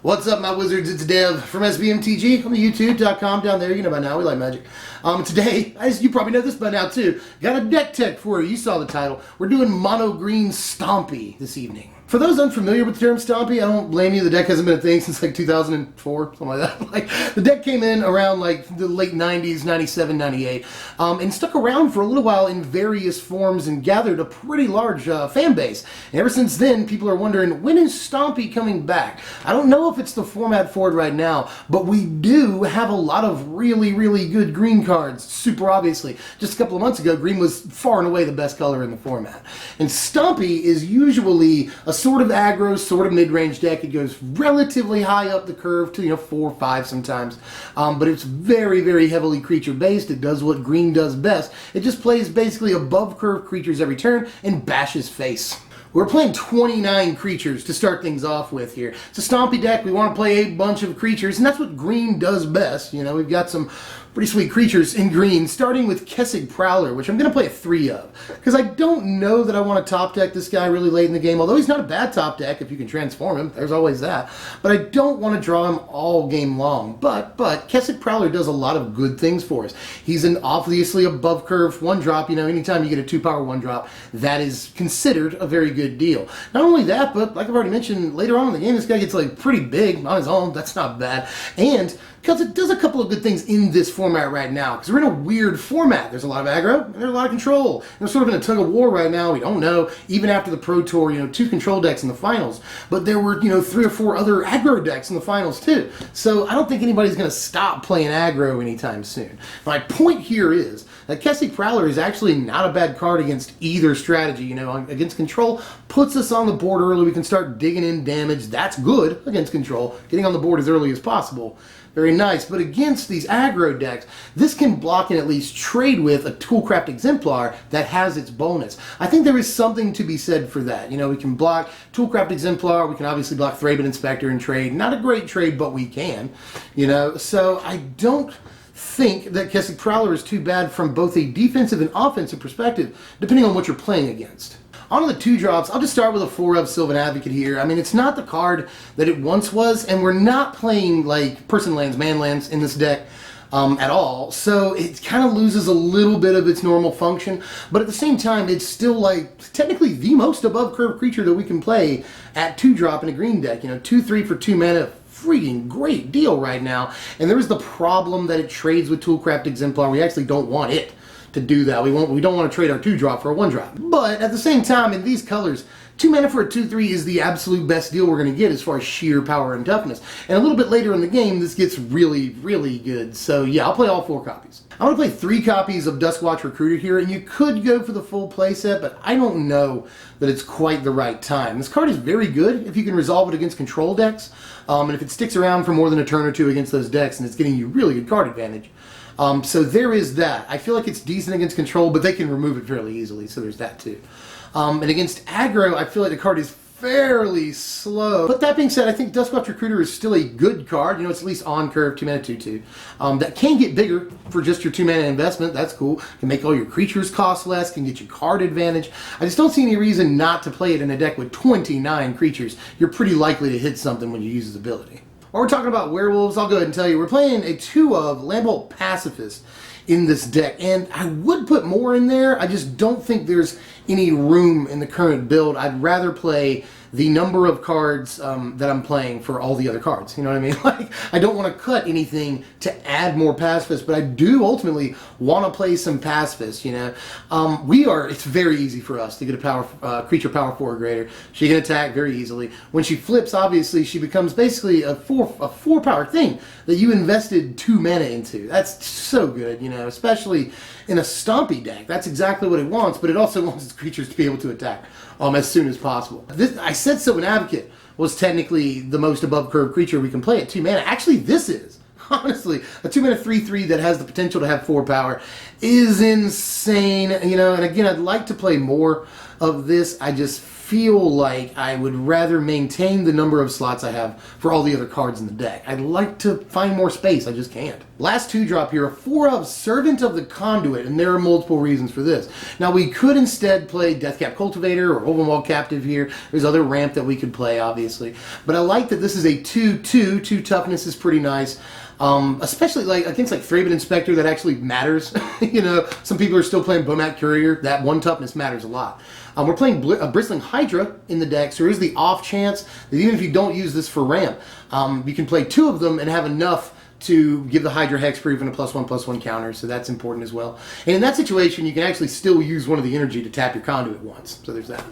What's up, my wizards? It's Dev from SBMTG on the YouTube.com down there. You know by now, we like magic. Today, as you probably know this by now too, got a deck tech for you. You saw the title. We're doing mono green Stompy this evening. For those unfamiliar with the term Stompy, I don't blame you. The deck hasn't been a thing since like 2004, something like that. Like, the deck came in around like the late 90s, 97, 98, and stuck around for a little while in various forms and gathered a pretty large fan base. And ever since then, people are wondering, when is Stompy coming back? I don't know if it's the format for it right now, but we do have a lot of really, really good green cards, super obviously. Just a couple of months ago, green was far and away the best color in the format. And Stompy is usually a sort of aggro, sort of mid-range deck. It goes relatively high up the curve to, 4 or 5 sometimes. But it's very, very heavily creature-based. It does what green does best. It just plays basically above-curve creatures every turn and bashes face. We're playing 29 creatures to start things off with here. It's a Stompy deck. We want to play a bunch of creatures, and that's what green does best. We've got some pretty sweet creatures in green, starting with Casa Prowler, which I'm going to play a 3 of. Because I don't know that I want to top deck this guy really late in the game, although he's not a bad top deck if you can transform him. There's always that. But I don't want to draw him all game long. But Casa Prowler does a lot of good things for us. He's an obviously above curve 1-drop. Anytime you get a 2-power 1-drop, that is considered a very good deal. Not only that, but like I've already mentioned, later on in the game, this guy gets like pretty big on his own. That's not bad. And because it does a couple of good things in this format right now, because we're in a weird format. There's a lot of aggro, and there's a lot of control. And we're sort of in a tug of war right now. We don't know, even after the Pro Tour, 2 control decks in the finals. But there were, 3 or 4 other aggro decks in the finals too. So I don't think anybody's going to stop playing aggro anytime soon. My point here is that Casa Prowler is actually not a bad card against either strategy. Against control, puts us on the board early. We can start digging in damage. That's good against control. Getting on the board as early as possible. Very nice, but against these aggro decks, this can block and at least trade with a Toolcraft Exemplar that has its bonus. I think there is something to be said for that. We can block Toolcraft Exemplar, we can obviously block Thraben Inspector and trade. Not a great trade, but we can. So I don't think that Casa Prowler is too bad from both a defensive and offensive perspective, depending on what you're playing against. On the 2-drops, I'll just start with a 4 of Sylvan Advocate here. It's not the card that it once was, and we're not playing like person lands, man lands in this deck at all. So it kind of loses a little bit of its normal function, but at the same time, it's still like technically the most above curve creature that we can play at 2-drop in a green deck. 2/3 for 2 mana. Freaking great deal right now. And there is the problem that it trades with Toolcraft Exemplar. We actually don't want it to do that. We don't want to trade our 2-drop for a 1-drop. But at the same time, in these colors, 2 mana for a 2/3 is the absolute best deal we're going to get as far as sheer power and toughness. And a little bit later in the game, this gets really, really good. So yeah, I'll play all 4 copies. I'm going to play 3 copies of Duskwatch Recruiter here, and you could go for the full playset, but I don't know that it's quite the right time. This card is very good if you can resolve it against control decks, and if it sticks around for more than a turn or 2 against those decks, and it's getting you really good card advantage. So there is that. I feel like it's decent against control, but they can remove it fairly easily, so there's that too. And against aggro, I feel like the card is fairly slow. But that being said, I think Duskwatch Recruiter is still a good card. It's at least on curve, 2 mana, 2/2. That can get bigger for just your 2 mana investment. That's cool. Can make all your creatures cost less, can get you card advantage. I just don't see any reason not to play it in a deck with 29 creatures. You're pretty likely to hit something when you use his ability. While we're talking about werewolves, I'll go ahead and tell you, we're playing a 2 of Lambholt Pacifist in this deck, and I would put more in there. I just don't think there's any room in the current build. I'd rather play the number of cards that I'm playing for all the other cards. You know what I mean? Like, I don't want to cut anything to add more pacifists, but I do ultimately want to play some pacifists. It's very easy for us to get a creature power 4 or greater. She can attack very easily. When she flips, obviously, she becomes basically a 4 power thing that you invested 2 mana into. That's so good, especially in a Stompy deck. That's exactly what it wants, but it also wants its creatures to be able to attack as soon as possible. I said Sylvan Advocate was technically the most above curve creature we can play at 2 mana. Actually, this is, honestly, a 2 mana 3/3 that has the potential to have 4 power. is insane, you know, and again, I'd like to play more of this. I just feel like I would rather maintain the number of slots I have for all the other cards in the deck. I'd like to find more space, I just can't. Last 2-drop here, a 4-of Servant of the Conduit, and there are multiple reasons for this. Now we could instead play Deathcap Cultivator or Ovenwall Captive here. There's other ramp that we could play, obviously. But I like that this is a 2/2. 2 toughness is pretty nice. Especially like against like Thraben Inspector, that actually matters. You know, some people are still playing Bomat Courier. That 1 toughness matters a lot. We're playing Bristling Hydra in the deck, so there is the off chance that even if you don't use this for ramp, you can play 2 of them and have enough to give the Hydra hexproof and a +1/+1 counter, so that's important as well. And in that situation, you can actually still use one of the energy to tap your Conduit once, so there's that.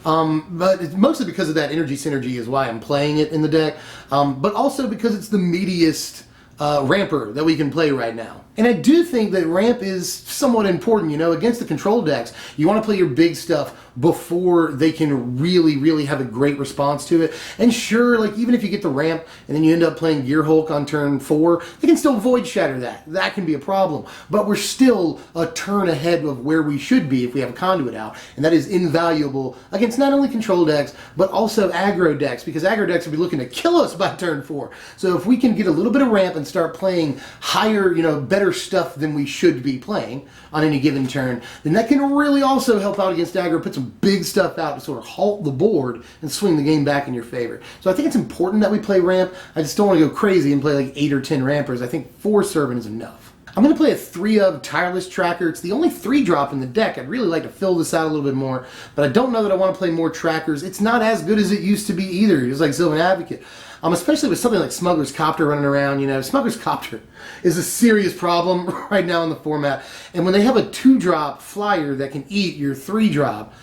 But it's mostly because of that energy synergy is why I'm playing it in the deck, but also because it's the meatiest ramper that we can play right now. And I do think that ramp is somewhat important, you know, against the control decks. You want to play your big stuff before they can really have a great response to it. And sure, like even if you get the ramp and then you end up playing Gearhulk on turn 4, they can still Void Shatter that. That can be a problem. But we're still a turn ahead of where we should be if we have a Conduit out. And that is invaluable against not only control decks, but also aggro decks, because aggro decks will be looking to kill us by turn 4. So if we can get a little bit of ramp and start playing higher, you know, better stuff than we should be playing on any given turn, then that can really also help out against aggro, put some big stuff out to sort of halt the board and swing the game back in your favor. So I think it's important that we play ramp. I just don't want to go crazy and play like 8 or 10 rampers. I think 4 Servant is enough. I'm going to play a 3-of Tireless Tracker. It's the only 3-drop in the deck. I'd really like to fill this out a little bit more, but I don't know that I want to play more trackers. It's not as good as it used to be either. It's like Sylvan Advocate. Especially with something like Smuggler's Copter running around, you know. Smuggler's Copter is a serious problem right now in the format. And when they have a 2-drop flyer that can eat your 3-drop,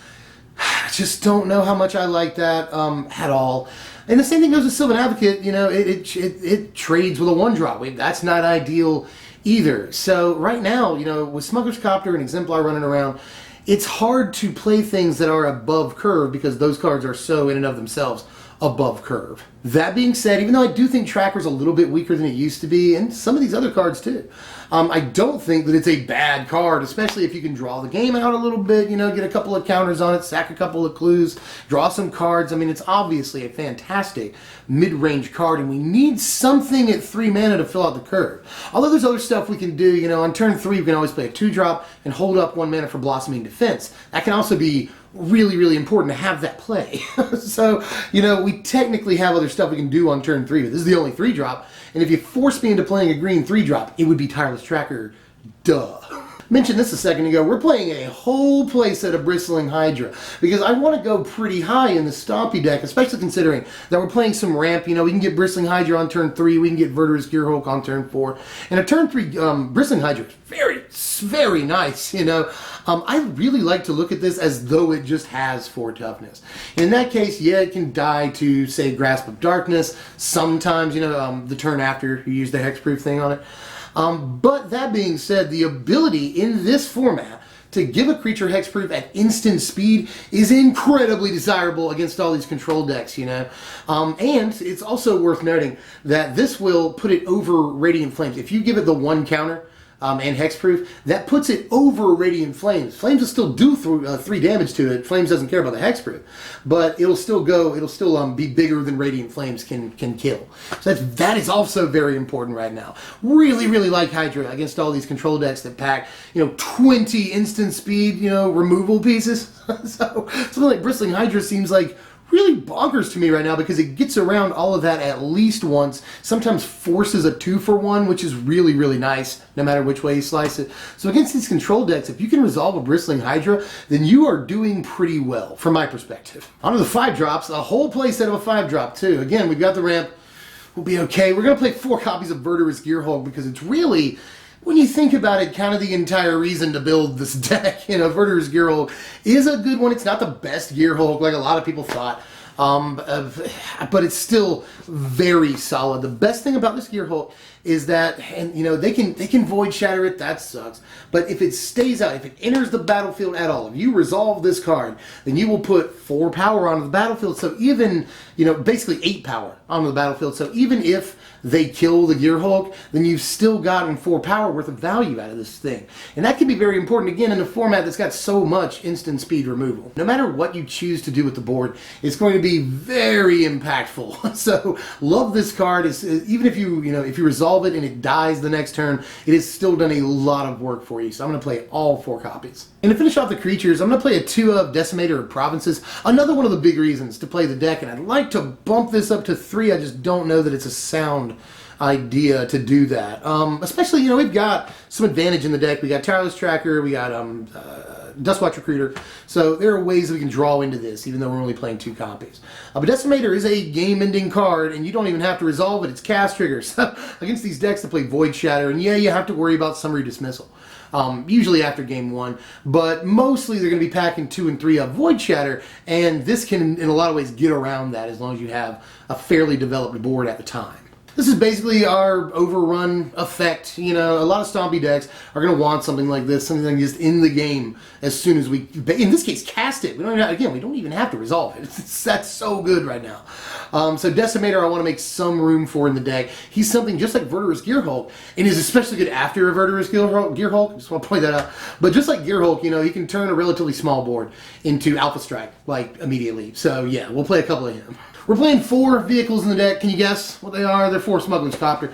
I just don't know how much I like that at all. And the same thing goes with Sylvan Advocate. You know, it trades with a 1-drop. That's not ideal either. So right now, you know, with Smuggler's Copter and Exemplar running around, it's hard to play things that are above curve because those cards are so in and of themselves above curve. That being said, even though I do think Tracker's a little bit weaker than it used to be, and some of these other cards too, I don't think that it's a bad card, especially if you can draw the game out a little bit, you know, get a couple of counters on it, sack a couple of clues, draw some cards. I mean, it's obviously a fantastic mid-range card, and we need something at 3 mana to fill out the curve. Although there's other stuff we can do, you know, on turn 3 we can always play a 2-drop and hold up 1 mana for Blossoming Defense. That can also be really important to have that play. So, you know, we technically have other stuff we can do on turn 3, but this is the only 3-drop, and if you force me into playing a green 3-drop, it would be Tireless Tracker. Duh. Mentioned this a second ago, we're playing a whole playset of Bristling Hydra because I want to go pretty high in the Stompy deck, especially considering that we're playing some ramp. You know, we can get Bristling Hydra on turn 3, we can get Verdurous Gearhulk on turn 4, and a turn 3 Bristling Hydra is very nice, you know. I really like to look at this as though it just has 4 toughness. In that case, yeah, it can die to, say, Grasp of Darkness. Sometimes, you know, the turn after you use the hexproof thing on it. But that being said, the ability in this format to give a creature hexproof at instant speed is incredibly desirable against all these control decks, you know. And it's also worth noting that this will put it over Radiant Flames. If you give it the 1 counter, and hexproof, that puts it over Radiant Flames. Flames will still do 3 damage to it. Flames doesn't care about the hexproof, but it'll still be bigger than Radiant Flames can kill. So that is also very important right now. Really like Hydra against all these control decks that pack, you know, 20 instant speed, you know, removal pieces. So something like Bristling Hydra seems like really bonkers to me right now because it gets around all of that at least once, sometimes forces a 2-for-1, which is really nice no matter which way you slice it. So against these control decks, if you can resolve a Bristling Hydra, then you are doing pretty well from my perspective. On to the 5-drops, a whole playset of a 5-drop too. Again, we've got the ramp, we'll be okay. We're going to play 4 copies of Verdurous Gearhulk because it's really, when you think about it, kind of the entire reason to build this deck. You know, Verdurous Gearhulk is a good one. It's not the best Gearhulk like a lot of people thought, but it's still very solid. The best thing about this Gearhulk is that, and you know, they can void shatter it, that sucks. But if it stays out, if it enters the battlefield at all, if you resolve this card, then you will put 4 power onto the battlefield. So even, you know, basically 8 power onto the battlefield. So even if they kill the Gearhulk, then you've still gotten 4 power worth of value out of this thing. And that can be very important, again, in a format that's got so much instant speed removal. No matter what you choose to do with the board, it's going to be very impactful. So love this card. Even if you resolve it and it dies the next turn, it has still done a lot of work for you. So I'm going to play all 4 copies. And to finish off the creatures, I'm going to play a 2-of Decimator of Provinces. Another one of the big reasons to play the deck, and I'd like to bump this up to 3. I just don't know that it's a sound idea to do that. Especially, you know, we've got some advantage in the deck. We got Tireless Tracker, we got Duskwatch Recruiter, so there are ways that we can draw into this, even though we're only playing 2 copies. But Decimator is a game-ending card, and you don't even have to resolve it. It's cast triggers. Against these decks that play Void Shatter, and yeah, you have to worry about summary dismissal. Usually after game 1, but mostly they're going to be packing 2 and 3 of Void Shatter, and this can, in a lot of ways, get around that as long as you have a fairly developed board at the time. This is basically our overrun effect. You know, a lot of Stompy decks are going to want something like this, something just in the game as soon as we, in this case, cast it. We don't even, again, we don't even have to resolve it. That's so good right now. So Decimator I want to make some room for in the deck. He's something just like Verdurous Gearhulk, and is especially good after a Verdurous Gearhulk. I just want to point that out. But just like Gearhulk, you know, he can turn a relatively small board into Alpha Strike, like, immediately. So yeah, we'll play a couple of him. We're playing 4 vehicles in the deck. Can you guess what they are? They're 4 Smuggler's Copter.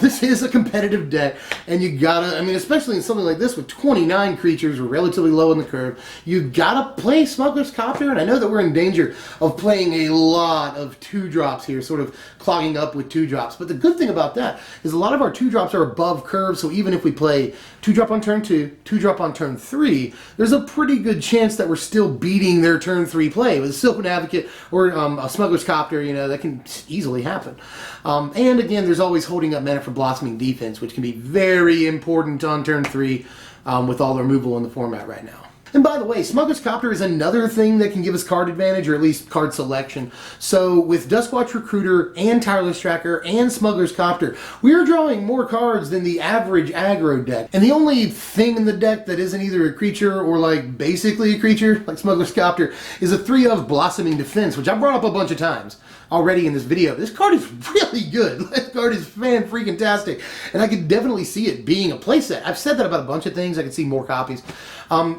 This is a competitive deck, and you gotta, I mean, especially in something like this with 29 creatures, we're relatively low in the curve, you gotta play Smuggler's Copter, and I know that we're in danger of playing a lot of 2-drops here, sort of clogging up with 2-drops. But the good thing about that is a lot of our 2-drops are above curve, so even if we play 2-drop on turn 2, 2-drop on turn 3, there's a pretty good chance that we're still beating their turn 3 play with a Silvan Advocate or a Smuggler's Copter. You know, that can easily happen. And again, there's always holding up mana for Blossoming Defense, which can be very important on turn 3 with all the removal in the format right now. And by the way, Smuggler's Copter is another thing that can give us card advantage, or at least card selection. So with Duskwatch Recruiter and Tireless Tracker and Smuggler's Copter, we're drawing more cards than the average aggro deck. And the only thing in the deck that isn't either a creature or like basically a creature, like Smuggler's Copter, is a 3-of Blossoming Defense, which I brought up a bunch of times already in this video. This card is really good. This card is fan-freaking-tastic, and I could definitely see it being a playset. I've said that about a bunch of things. I could see more copies.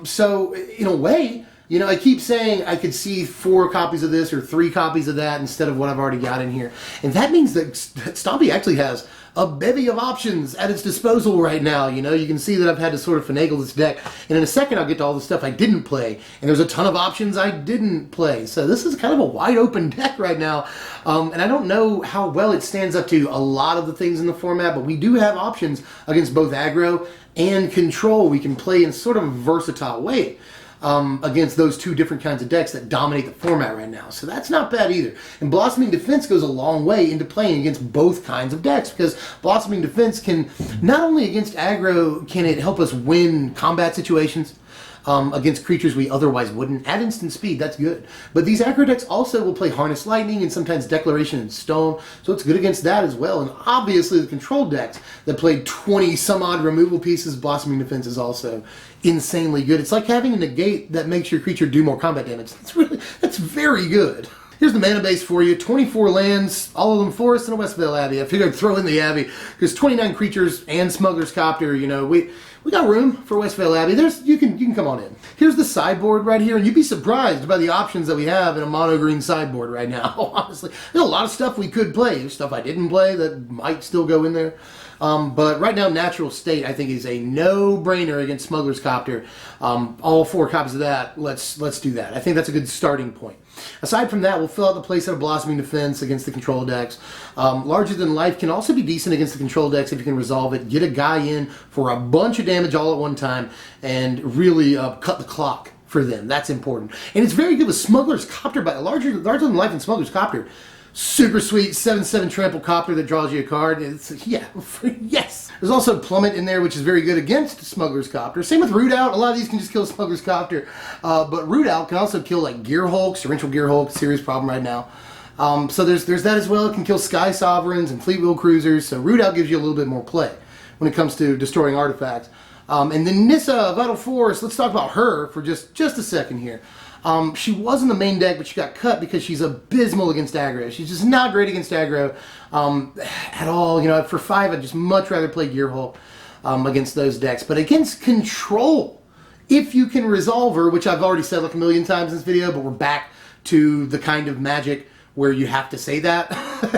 So, in a way, you know, I keep saying I could see 4 copies of this or 3 copies of that instead of what I've already got in here. And that means that Stompy actually has a bevy of options at its disposal right now. You know, you can see that I've had to sort of finagle this deck. And in a second, I'll get to all the stuff I didn't play. And there's a ton of options I didn't play. So this is kind of a wide open deck right now. And I don't know how well it stands up to a lot of the things in the format, but we do have options against both aggro and control. We can play in sort of a versatile way against those 2 different kinds of decks that dominate the format right now. So that's not bad either. And Blossoming Defense goes a long way into playing against both kinds of decks, because Blossoming Defense can, not only against aggro, can it help us win combat situations against creatures we otherwise wouldn't. At instant speed, that's good. But these aggro decks also will play Harness Lightning and sometimes Declaration in Stone, so it's good against that as well. And obviously the control decks that play 20-some-odd removal pieces, Blossoming Defense is also insanely good. It's like having a negate that makes your creature do more combat damage. That's very good. Here's the mana base for you. 24 lands, all of them forests, and a Westvale Abbey. I figured I'd throw in the Abbey, because 29 creatures and Smuggler's Copter, you know, we got room for Westvale Abbey. You can come on in. Here's the sideboard right here, and you'd be surprised by the options that we have in a mono-green sideboard right now, honestly. There's a lot of stuff we could play. There's stuff I didn't play that might still go in there. But right now, Natural State, I think, is a no-brainer against Smuggler's Copter. All 4 copies of that, let's do that. I think that's a good starting point. Aside from that, we'll fill out the playset of Blossoming Defense against the control decks. Larger Than Life can also be decent against the control decks if you can resolve it. Get a guy in for a bunch of damage all at one time and really cut the clock for them. That's important. And it's very good with Smuggler's Copter, but Larger Than Life and Smuggler's Copter. Super sweet 7/7 trample Copter that draws you a card. Yeah, yes. There's also Plummet in there, which is very good against Smuggler's Copter. Same with Root Out. A lot of these can just kill Smuggler's Copter. But Root Out can also kill like Gearhulk, Torrential Gearhulk, serious problem right now. So there's that as well. It can kill Sky Sovereigns and Fleet Wheel Cruisers, so Root Out gives you a little bit more play when it comes to destroying artifacts. And then Nissa, Vital Force, let's talk about her for just a second here. She was in the main deck, but she got cut because she's abysmal against aggro. She's just not great against aggro at all. You know, for 5, I'd just much rather play Gearhulk against those decks. But against control, if you can resolve her, which I've already said like a million times in this video, but we're back to the kind of magic where you have to say that.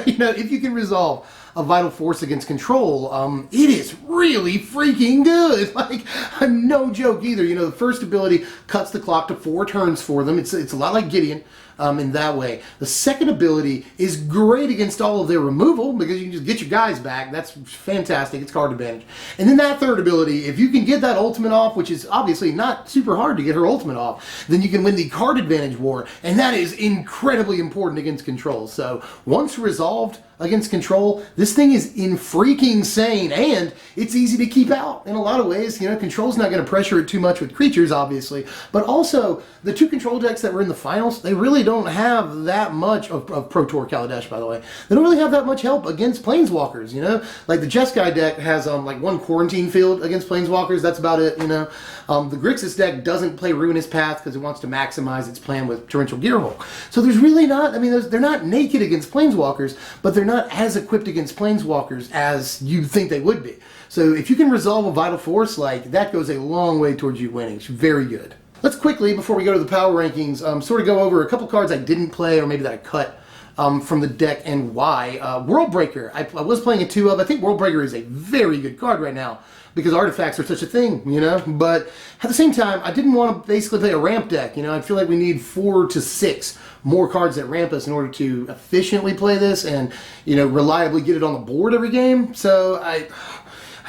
You know, if you can resolve a Vital Force against control, it is really freaking good. Like, no joke either. You know, the first ability cuts the clock to 4 turns for them. It's a lot like Gideon in that way. The second ability is great against all of their removal because you can just get your guys back. That's fantastic. It's card advantage. And then that third ability, if you can get that ultimate off, which is obviously not super hard to get her ultimate off, then you can win the card advantage war, and that is incredibly important against control. So once resolved against control, this thing is in freaking sane, and it's easy to keep out in a lot of ways. You know, control's not going to pressure it too much with creatures, obviously, but also the 2 control decks that were in the finals, they really don't have that much of Pro Tour Kaladesh, by the way. They don't really have that much help against Planeswalkers, you know? Like the Jeskai deck has like 1 Quarantine Field against Planeswalkers, that's about it, you know? The Grixis deck doesn't play Ruinous Path because it wants to maximize its plan with Torrential Gearhulk. So there's really not, I mean, they're not naked against Planeswalkers, but they're not as equipped against Planeswalkers as you think they would be. So if you can resolve a Vital Force, like, that goes a long way towards you winning. It's very good. Let's quickly, before we go to the power rankings, sort of go over a couple cards I didn't play, or maybe that I cut from the deck and why. Worldbreaker, I was playing a 2 of. I think Worldbreaker is a very good card right now because artifacts are such a thing, you know? But at the same time, I didn't want to basically play a ramp deck, you know? I feel like we need 4 to 6 more cards that ramp us in order to efficiently play this and, you know, reliably get it on the board every game. So I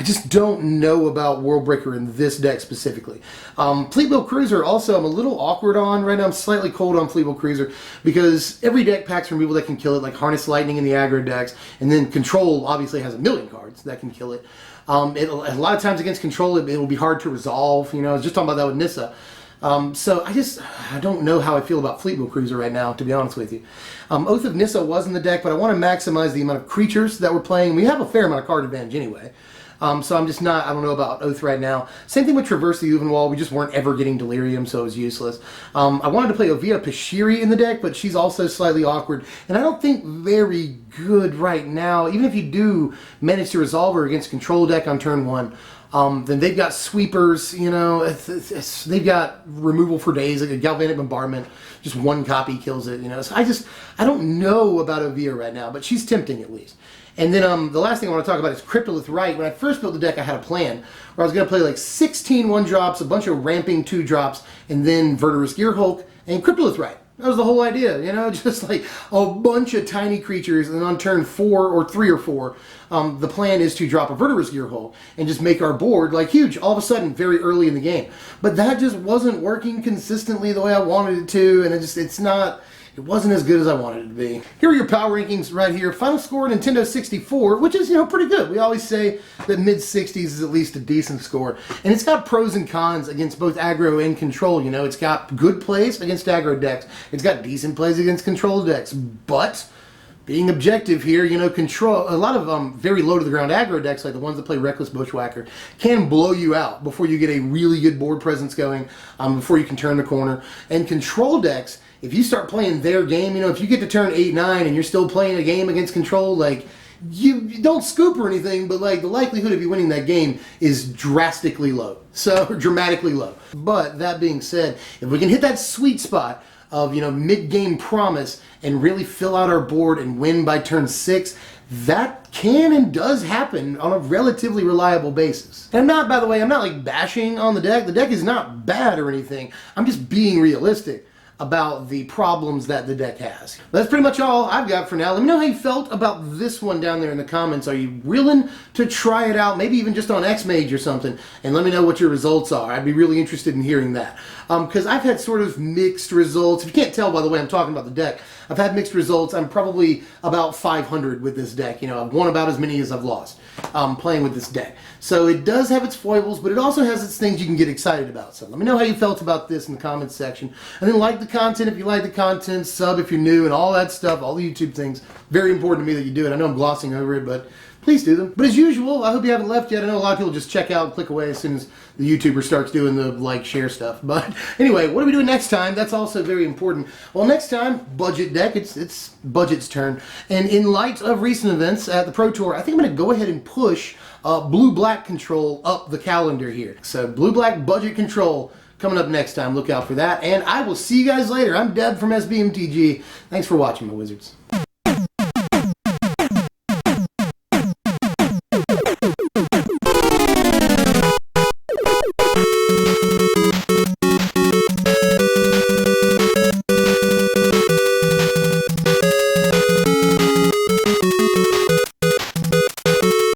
just don't know about Worldbreaker in this deck specifically. Fleet Wheel Cruiser also I'm a little awkward on right now. I'm slightly cold on Fleet Wheel Cruiser because every deck packs removal that can kill it, like Harness Lightning in the aggro decks, and then Control obviously has a million cards that can kill it. A lot of times against Control it will be hard to resolve. You know, I was just talking about that with Nissa. So I don't know how I feel about Fleet Wheel Cruiser right now, to be honest with you. Oath of Nissa was in the deck, but I want to maximize the amount of creatures that we're playing. We have a fair amount of card advantage anyway. So I'm just not, I don't know about Oath right now. Same thing with Traverse the Uvenwall. We just weren't ever getting Delirium, so it was useless. I wanted to play Ovia Pashiri in the deck, but she's also slightly awkward. And I don't think very good right now. Even if you do manage to resolve her against Control deck on turn 1, then they've got sweepers, you know, they've got removal for days, like a Galvanic Bombardment, just 1 copy kills it, you know. So I don't know about Ovia right now, but she's tempting at least. And then the last thing I want to talk about is Crippled Right. When I first built the deck, I had a plan where I was going to play like 16 1-drops, a bunch of ramping 2-drops, and then Verdurous Gearhulk and Crippled Right. That was the whole idea, you know, just like a bunch of tiny creatures, and on turn 4 or 3 or 4, the plan is to drop a Verdurous Gearhulk and just make our board like huge all of a sudden very early in the game. But that just wasn't working consistently the way I wanted it to, and it wasn't as good as I wanted it to be. Here are your power rankings right here. Final score Nintendo 64, which is, you know, pretty good. We always say that mid-60s is at least a decent score. And it's got pros and cons against both aggro and control, you know. It's got good plays against aggro decks. It's got decent plays against control decks. But being objective here, you know, control, a lot of very low to the ground aggro decks, like the ones that play Reckless Bushwhacker, can blow you out before you get a really good board presence going, before you can turn the corner. And control decks, if you start playing their game, you know, if you get to turn 8, 9 and you're still playing a game against control, like, you don't scoop or anything, but like the likelihood of you winning that game is drastically low. So, dramatically low. But that being said, if we can hit that sweet spot of, you know, mid-game promise and really fill out our board and win by turn 6, that can and does happen on a relatively reliable basis. And I'm not, by the way, I'm not like bashing on the deck. The deck is not bad or anything. I'm just being realistic about the problems that the deck has. That's pretty much all I've got for now. Let me know how you felt about this one down there in the comments. Are you willing to try it out, maybe even just on X-Mage or something, and let me know what your results are. I'd be really interested in hearing that. Because I've had sort of mixed results. If you can't tell by the way I'm talking about the deck, I've had mixed results. I'm probably about 500 with this deck. You know, I've won about as many as I've lost playing with this deck. So it does have its foibles, but it also has its things you can get excited about. So let me know how you felt about this in the comments section. And then like the content, if you like the content, sub if you're new, and all that stuff, all the YouTube things. Very important to me that you do it. I know I'm glossing over it, but please do them. But as usual, I hope you haven't left yet. I know a lot of people just check out and click away as soon as the YouTuber starts doing the like, share stuff. But anyway, what are we doing next time? That's also very important. Well, next time, budget deck. It's budget's turn. And in light of recent events at the Pro Tour, I think I'm going to go ahead and push blue-black control up the calendar here. So blue-black budget control coming up next time. Look out for that. And I will see you guys later. I'm Deb from SBMTG. Thanks for watching, my wizards.